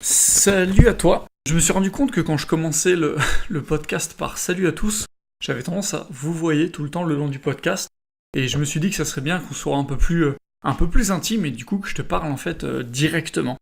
Salut à toi. Je me suis rendu compte que quand je commençais le podcast par salut à tous, j'avais tendance à vous voyez tout le temps le long du podcast. Et je me suis dit que ça serait bien qu'on soit un peu plus intime et du coup que je te parle en fait directement.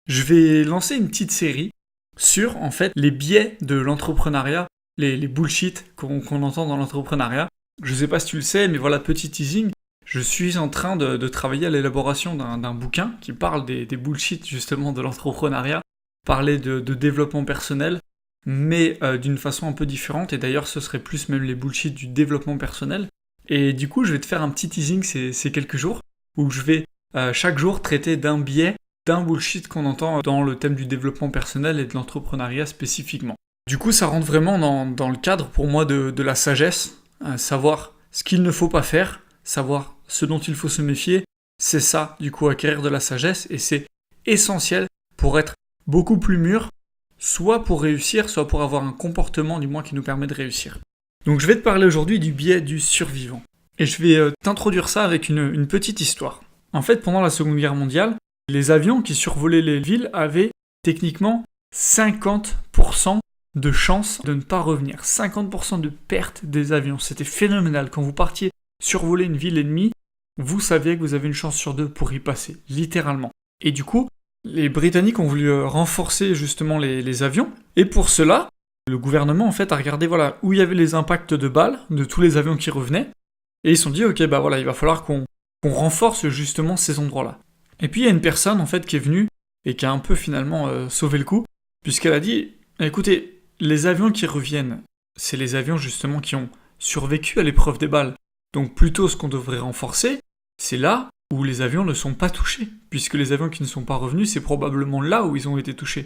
Je vais lancer une petite série sur en fait les biais de l'entrepreneuriat, les bullshit qu'on entend dans l'entrepreneuriat. Je sais pas si tu le sais, mais voilà, petit teasing. Je suis en train de travailler à l'élaboration d'un bouquin qui parle des bullshit justement de l'entrepreneuriat, parler de développement personnel, mais d'une façon un peu différente, et d'ailleurs ce serait plus même les bullshit du développement personnel. Et du coup je vais te faire un petit teasing ces quelques jours, où je vais chaque jour traiter d'un biais, d'un bullshit qu'on entend dans le thème du développement personnel et de l'entrepreneuriat spécifiquement. Du coup ça rentre vraiment dans le cadre pour moi de la sagesse, savoir ce qu'il ne faut pas faire, savoir ce dont il faut se méfier, c'est ça, du coup, acquérir de la sagesse, et c'est essentiel pour être beaucoup plus mûr, soit pour réussir, soit pour avoir un comportement, du moins, qui nous permet de réussir. Donc je vais te parler aujourd'hui du biais du survivant. Et je vais t'introduire ça avec une petite histoire. En fait, pendant la Seconde Guerre mondiale, les avions qui survolaient les villes avaient techniquement 50% de chances de ne pas revenir. 50% de perte des avions. C'était phénoménal. Quand vous partiez survoler une ville ennemie, vous saviez que vous avez une chance sur deux pour y passer, littéralement. Et du coup, les Britanniques ont voulu renforcer justement les avions, et pour cela, le gouvernement en fait a regardé voilà, où il y avait les impacts de balles de tous les avions qui revenaient, et ils se sont dit ok bah voilà, il va falloir qu'on renforce justement ces endroits-là. Et puis il y a une personne en fait qui est venue et qui a un peu finalement sauvé le coup, puisqu'elle a dit écoutez, les avions qui reviennent, c'est les avions justement qui ont survécu à l'épreuve des balles. Donc plutôt ce qu'on devrait renforcer, c'est là où les avions ne sont pas touchés, puisque les avions qui ne sont pas revenus, c'est probablement là où ils ont été touchés.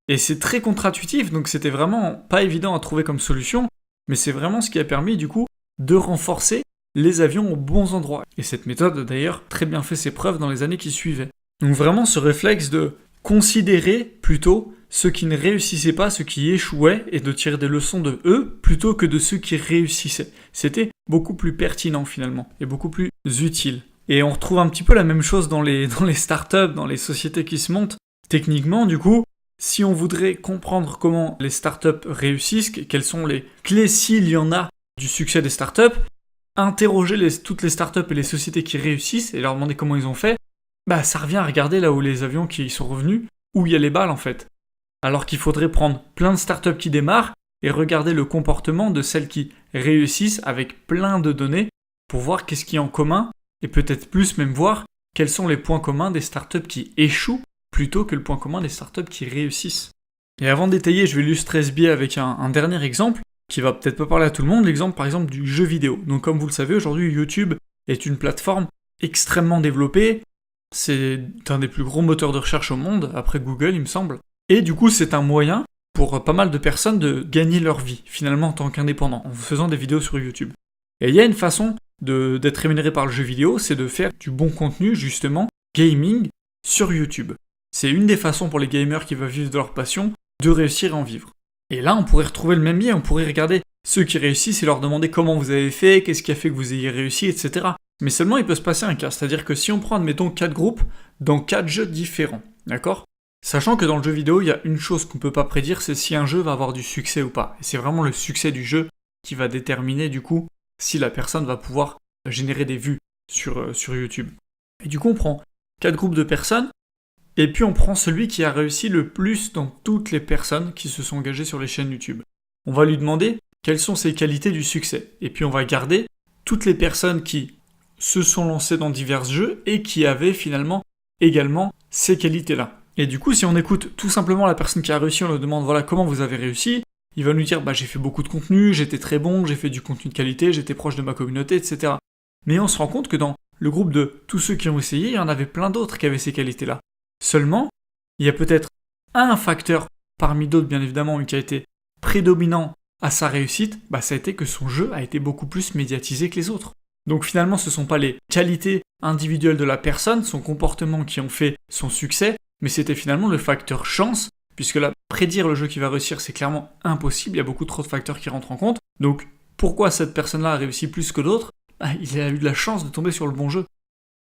Et c'est très contre-intuitif, donc c'était vraiment pas évident à trouver comme solution, mais c'est vraiment ce qui a permis du coup de renforcer les avions aux bons endroits. Et cette méthode a d'ailleurs très bien fait ses preuves dans les années qui suivaient. Donc vraiment ce réflexe de considérer plutôt ceux qui ne réussissaient pas, ceux qui échouaient, et de tirer des leçons de eux, plutôt que de ceux qui réussissaient. C'était beaucoup plus pertinent finalement, et beaucoup plus utile. Et on retrouve un petit peu la même chose dans les startups, dans les sociétés qui se montent. Techniquement, du coup, si on voudrait comprendre comment les startups réussissent, quelles sont les clés, s'il y en a, du succès des startups, interroger toutes les startups et les sociétés qui réussissent, et leur demander comment ils ont fait, bah ça revient à regarder là où les avions qui sont revenus, où il y a les balles en fait. Alors qu'il faudrait prendre plein de startups qui démarrent et regarder le comportement de celles qui réussissent avec plein de données pour voir qu'est-ce qu'il y a en commun et peut-être plus même voir quels sont les points communs des startups qui échouent plutôt que le point commun des startups qui réussissent. Et avant de détailler, je vais illustrer ce biais avec un dernier exemple qui va peut-être pas parler à tout le monde, l'exemple par exemple du jeu vidéo. Donc comme vous le savez, aujourd'hui YouTube est une plateforme extrêmement développée, c'est un des plus gros moteurs de recherche au monde, après Google il me semble. Et du coup, c'est un moyen pour pas mal de personnes de gagner leur vie, finalement, en tant qu'indépendant, en faisant des vidéos sur YouTube. Et il y a une façon d'être rémunéré par le jeu vidéo, c'est de faire du bon contenu, justement, gaming, sur YouTube. C'est une des façons pour les gamers qui veulent vivre de leur passion, de réussir à en vivre. Et là, on pourrait retrouver le même biais, on pourrait regarder ceux qui réussissent et leur demander comment vous avez fait, qu'est-ce qui a fait que vous ayez réussi, etc. Mais seulement, il peut se passer un cas, c'est-à-dire que si on prend, admettons, 4 groupes dans 4 jeux différents, d'accord ? Sachant que dans le jeu vidéo, il y a une chose qu'on ne peut pas prédire, c'est si un jeu va avoir du succès ou pas. Et c'est vraiment le succès du jeu qui va déterminer du coup si la personne va pouvoir générer des vues sur YouTube. Et du coup, on prend 4 groupes de personnes, et puis on prend celui qui a réussi le plus dans toutes les personnes qui se sont engagées sur les chaînes YouTube. On va lui demander quelles sont ses qualités du succès. Et puis on va garder toutes les personnes qui se sont lancées dans divers jeux et qui avaient finalement également ces qualités-là. Et du coup, si on écoute tout simplement la personne qui a réussi, on lui demande voilà comment vous avez réussi, il va nous dire bah j'ai fait beaucoup de contenu, j'étais très bon, j'ai fait du contenu de qualité, j'étais proche de ma communauté, etc. Mais on se rend compte que dans le groupe de tous ceux qui ont essayé, il y en avait plein d'autres qui avaient ces qualités-là. Seulement, il y a peut-être un facteur parmi d'autres bien évidemment, mais qui a été prédominant à sa réussite, bah ça a été que son jeu a été beaucoup plus médiatisé que les autres. Donc finalement, ce ne sont pas les qualités individuelles de la personne, son comportement qui ont fait son succès, mais c'était finalement le facteur chance, puisque là, prédire le jeu qui va réussir, c'est clairement impossible, il y a beaucoup trop de facteurs qui rentrent en compte. Donc, pourquoi cette personne-là a réussi plus que d'autres ? Bah, il a eu de la chance de tomber sur le bon jeu.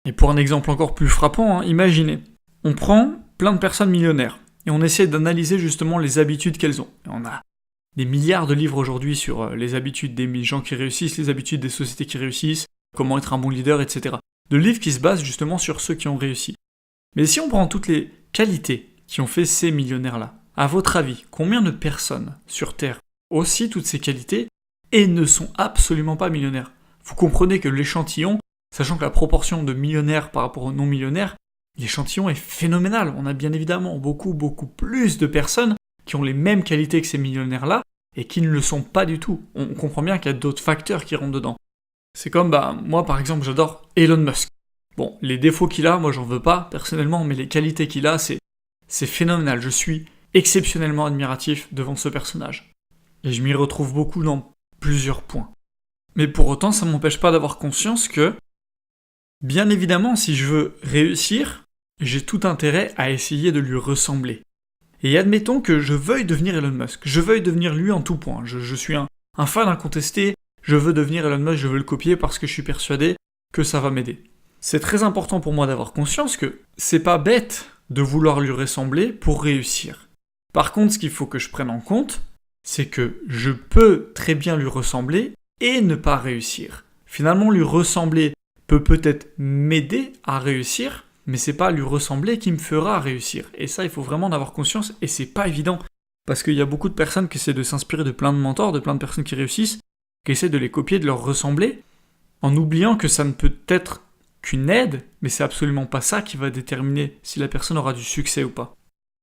Et pour un exemple encore plus frappant, imaginez, on prend plein de personnes millionnaires, et on essaie d'analyser justement les habitudes qu'elles ont. Et on a des milliards de livres aujourd'hui sur les habitudes des gens qui réussissent, les habitudes des sociétés qui réussissent, comment être un bon leader, etc. De livres qui se basent justement sur ceux qui ont réussi. Mais si on prend toutes les qualités qui ont fait ces millionnaires-là, à votre avis, combien de personnes sur Terre ont aussi toutes ces qualités et ne sont absolument pas millionnaires? Vous comprenez que l'échantillon, sachant que la proportion de millionnaires par rapport aux non-millionnaires, l'échantillon est phénoménal. On a bien évidemment beaucoup plus de personnes qui ont les mêmes qualités que ces millionnaires-là et qui ne le sont pas du tout. On comprend bien qu'il y a d'autres facteurs qui rentrent dedans. C'est comme, moi par exemple, j'adore Elon Musk. Bon, les défauts qu'il a, moi j'en veux pas personnellement, mais les qualités qu'il a, c'est phénoménal. Je suis exceptionnellement admiratif devant ce personnage. Et je m'y retrouve beaucoup dans plusieurs points. Mais pour autant, ça ne m'empêche pas d'avoir conscience que, bien évidemment, si je veux réussir, j'ai tout intérêt à essayer de lui ressembler. Et admettons que je veuille devenir Elon Musk, je veuille devenir lui en tout point. Je suis un fan incontesté, je veux devenir Elon Musk, je veux le copier parce que je suis persuadé que ça va m'aider. C'est très important pour moi d'avoir conscience que c'est pas bête de vouloir lui ressembler pour réussir. Par contre, ce qu'il faut que je prenne en compte, c'est que je peux très bien lui ressembler et ne pas réussir. Finalement, lui ressembler peut peut-être m'aider à réussir, mais c'est pas lui ressembler qui me fera réussir. Et ça, il faut vraiment en avoir conscience, et c'est pas évident. Parce qu'il y a beaucoup de personnes qui essaient de s'inspirer de plein de mentors, de plein de personnes qui réussissent, qui essaient de les copier, de leur ressembler, en oubliant que ça ne peut être qu'une aide, mais c'est absolument pas ça qui va déterminer si la personne aura du succès ou pas.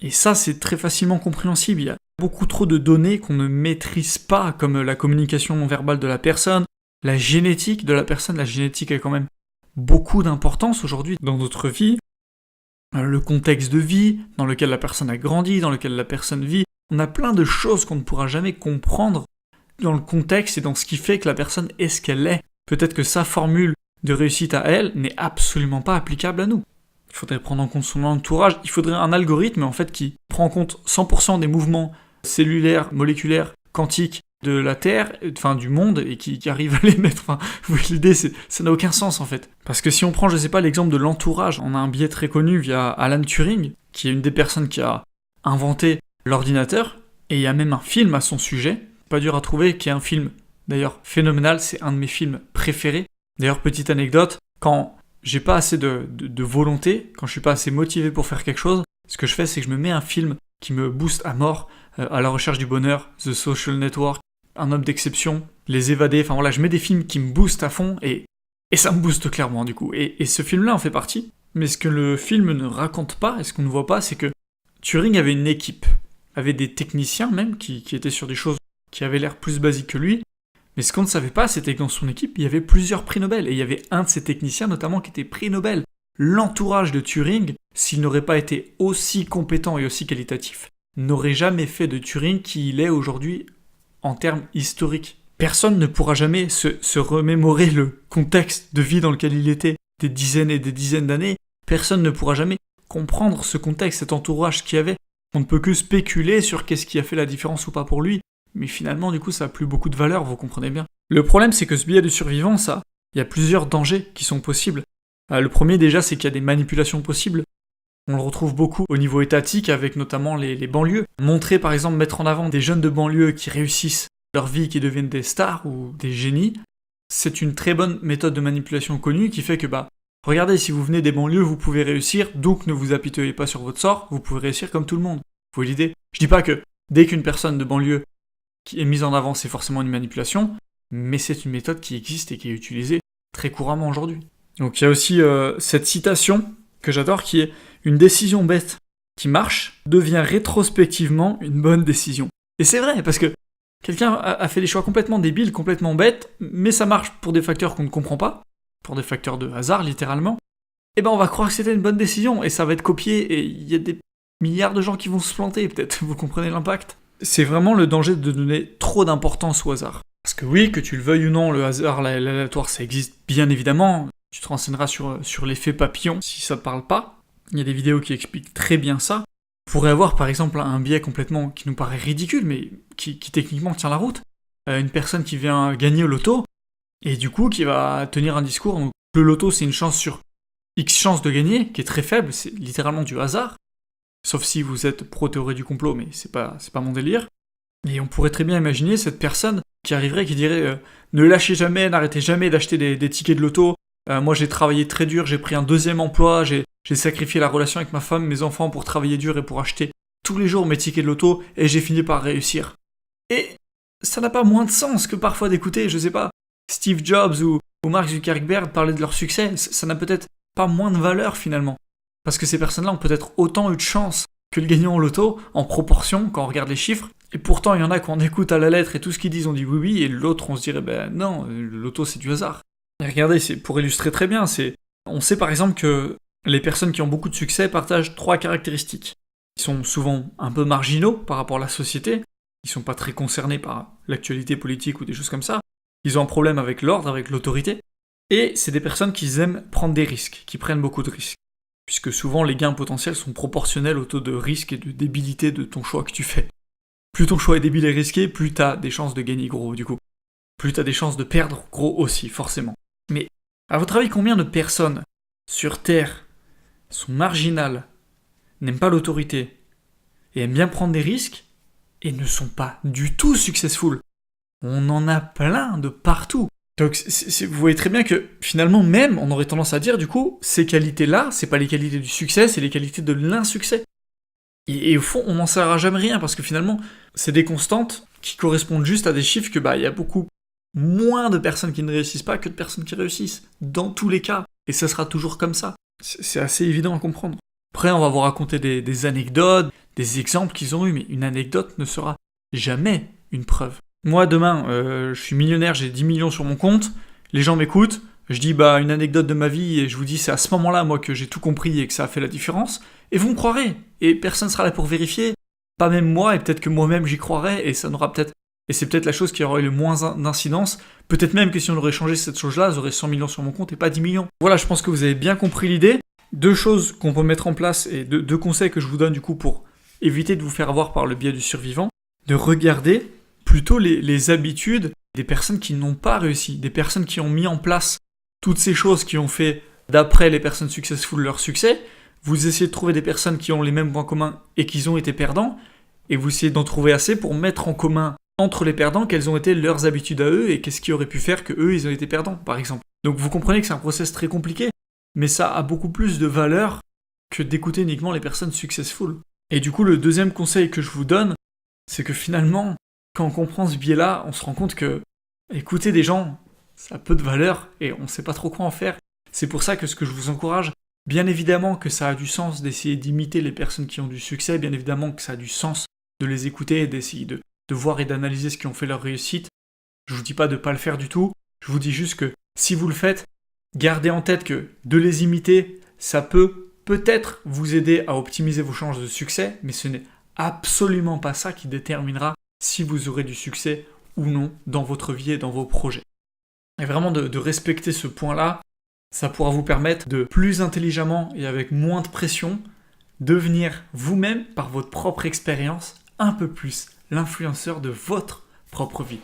Et ça, c'est très facilement compréhensible. Il y a beaucoup trop de données qu'on ne maîtrise pas, comme la communication non verbale de la personne, la génétique de la personne. La génétique a quand même beaucoup d'importance aujourd'hui dans notre vie. Le contexte de vie dans lequel la personne a grandi, dans lequel la personne vit. On a plein de choses qu'on ne pourra jamais comprendre dans le contexte et dans ce qui fait que la personne est ce qu'elle est. Peut-être que sa formule de réussite à elle n'est absolument pas applicable à nous. Il faudrait prendre en compte son entourage, il faudrait un algorithme en fait qui prend en compte 100% des mouvements cellulaires, moléculaires, quantiques de la Terre, enfin du monde, et qui arrive à les mettre. Enfin, vous voyez l'idée, ça n'a aucun sens en fait. Parce que si on prend, je sais pas, l'exemple de l'entourage, on a un biais très connu via Alan Turing, qui est une des personnes qui a inventé l'ordinateur, et il y a même un film à son sujet, pas dur à trouver, qui est un film d'ailleurs phénoménal, c'est un de mes films préférés. D'ailleurs, petite anecdote, quand j'ai pas assez de volonté, quand je suis pas assez motivé pour faire quelque chose, ce que je fais, c'est que je me mets un film qui me booste à mort, à la recherche du bonheur, The Social Network, Un homme d'exception, Les évadés, enfin voilà, je mets des films qui me boostent à fond, et ça me booste clairement du coup. Et ce film-là en fait partie, mais ce que le film ne raconte pas, et ce qu'on ne voit pas, c'est que Turing avait une équipe, avait des techniciens même, qui étaient sur des choses qui avaient l'air plus basiques que lui, mais ce qu'on ne savait pas, c'était que dans son équipe, il y avait plusieurs prix Nobel, et il y avait un de ces techniciens notamment qui était prix Nobel. L'entourage de Turing, s'il n'aurait pas été aussi compétent et aussi qualitatif, n'aurait jamais fait de Turing qui il est aujourd'hui en termes historiques. Personne ne pourra jamais se remémorer le contexte de vie dans lequel il était des dizaines et des dizaines d'années. Personne ne pourra jamais comprendre ce contexte, cet entourage qu'il y avait. On ne peut que spéculer sur qu'est-ce qui a fait la différence ou pas pour lui. Mais finalement, du coup, ça n'a plus beaucoup de valeur, vous comprenez bien. Le problème, c'est que ce biais de survivance, il y a plusieurs dangers qui sont possibles. Le premier, déjà, c'est qu'il y a des manipulations possibles. On le retrouve beaucoup au niveau étatique, avec notamment les banlieues. Montrer, par exemple, mettre en avant des jeunes de banlieue qui réussissent leur vie, qui deviennent des stars ou des génies, c'est une très bonne méthode de manipulation connue qui fait que, regardez, si vous venez des banlieues, vous pouvez réussir, donc ne vous apitoyez pas sur votre sort, vous pouvez réussir comme tout le monde. Vous voyez l'idée ? Je dis pas que dès qu'une personne de banlieue qui est mise en avant, c'est forcément une manipulation, mais c'est une méthode qui existe et qui est utilisée très couramment aujourd'hui. Donc il y a aussi cette citation que j'adore qui est « Une décision bête qui marche devient rétrospectivement une bonne décision ». Et c'est vrai, parce que quelqu'un a fait des choix complètement débiles, complètement bêtes, mais ça marche pour des facteurs qu'on ne comprend pas, pour des facteurs de hasard littéralement, et on va croire que c'était une bonne décision, et ça va être copié, et il y a des milliards de gens qui vont se planter peut-être, vous comprenez l'impact ? C'est vraiment le danger de donner trop d'importance au hasard. Parce que oui, que tu le veuilles ou non, le hasard, l'aléatoire, ça existe bien évidemment. Tu te renseigneras sur l'effet papillon si ça te parle pas. Il y a des vidéos qui expliquent très bien ça. On pourrait avoir par exemple un biais complètement qui nous paraît ridicule, mais qui techniquement tient la route. Une personne qui vient gagner au loto, et du coup qui va tenir un discours. Donc, le loto, c'est une chance sur X chances de gagner, qui est très faible, c'est littéralement du hasard. sauf si vous êtes pro-théorie du complot, mais c'est pas mon délire. Et on pourrait très bien imaginer cette personne qui arriverait, qui dirait ne lâchez jamais, n'arrêtez jamais d'acheter des tickets de loto. Moi j'ai travaillé très dur, j'ai pris un deuxième emploi, j'ai sacrifié la relation avec ma femme, mes enfants pour travailler dur et pour acheter tous les jours mes tickets de loto, et j'ai fini par réussir. Et ça n'a pas moins de sens que parfois d'écouter, je sais pas, Steve Jobs ou Mark Zuckerberg parler de leur succès. Ça n'a peut-être pas moins de valeur finalement. Parce que ces personnes-là ont peut-être autant eu de chance que le gagnant au loto, en proportion, quand on regarde les chiffres. Et pourtant, il y en a qu'on écoute à la lettre et tout ce qu'ils disent, on dit oui, oui, et l'autre, on se dirait, ben non, le loto, c'est du hasard. Et regardez, c'est pour illustrer très bien, on sait par exemple que les personnes qui ont beaucoup de succès partagent 3 caractéristiques. Ils sont souvent un peu marginaux par rapport à la société, ils sont pas très concernés par l'actualité politique ou des choses comme ça, ils ont un problème avec l'ordre, avec l'autorité, et c'est des personnes qui aiment prendre des risques, qui prennent beaucoup de risques. Puisque souvent les gains potentiels sont proportionnels au taux de risque et de débilité de ton choix que tu fais. Plus ton choix est débile et risqué, plus t'as des chances de gagner gros du coup. Plus t'as des chances de perdre gros aussi, forcément. Mais à votre avis, combien de personnes sur Terre sont marginales, n'aiment pas l'autorité, et aiment bien prendre des risques, et ne sont pas du tout successful? On en a plein de partout. Donc vous voyez très bien que finalement même, on aurait tendance à dire du coup, ces qualités-là, c'est pas les qualités du succès, c'est les qualités de l'insuccès. Et au fond, on n'en saura jamais rien, parce que finalement, c'est des constantes qui correspondent juste à des chiffres que il y a beaucoup moins de personnes qui ne réussissent pas que de personnes qui réussissent, dans tous les cas. Et ça sera toujours comme ça. C'est assez évident à comprendre. Après, on va vous raconter des anecdotes, des exemples qu'ils ont eus, mais une anecdote ne sera jamais une preuve. Moi, demain, je suis millionnaire, j'ai 10 millions sur mon compte, les gens m'écoutent, je dis une anecdote de ma vie, et je vous dis c'est à ce moment-là, moi, que j'ai tout compris et que ça a fait la différence, et vous me croirez, et personne ne sera là pour vérifier, pas même moi, et peut-être que moi-même j'y croirais, et ça n'aura peut-être... Et c'est peut-être la chose qui aura eu le moins d'incidence, peut-être même que si on aurait changé cette chose-là, j'aurais 100 millions sur mon compte et pas 10 millions. Voilà, je pense que vous avez bien compris l'idée. 2 choses qu'on peut mettre en place, et 2 conseils que je vous donne du coup pour éviter de vous faire avoir par le biais du survivant, de regarder plutôt les habitudes des personnes qui n'ont pas réussi, des personnes qui ont mis en place toutes ces choses qui ont fait, d'après les personnes successful, leur succès. Vous essayez de trouver des personnes qui ont les mêmes points communs et qui ont été perdants, et vous essayez d'en trouver assez pour mettre en commun entre les perdants quelles ont été leurs habitudes à eux et qu'est-ce qui aurait pu faire que eux ils ont été perdants, par exemple. Donc vous comprenez que c'est un process très compliqué, mais ça a beaucoup plus de valeur que d'écouter uniquement les personnes successful. Et du coup, le deuxième conseil que je vous donne, c'est que finalement, quand on comprend ce biais-là, on se rend compte que écouter des gens, ça a peu de valeur et on ne sait pas trop quoi en faire. C'est pour ça que ce que je vous encourage, bien évidemment que ça a du sens d'essayer d'imiter les personnes qui ont du succès, bien évidemment que ça a du sens de les écouter et d'essayer de voir et d'analyser ce qui ont fait leur réussite. Je vous dis pas de pas le faire du tout, je vous dis juste que si vous le faites, gardez en tête que de les imiter, ça peut peut-être vous aider à optimiser vos chances de succès, mais ce n'est absolument pas ça qui déterminera si vous aurez du succès ou non dans votre vie et dans vos projets. Et vraiment de respecter ce point-là, ça pourra vous permettre de plus intelligemment et avec moins de pression devenir vous-même, par votre propre expérience, un peu plus l'influenceur de votre propre vie.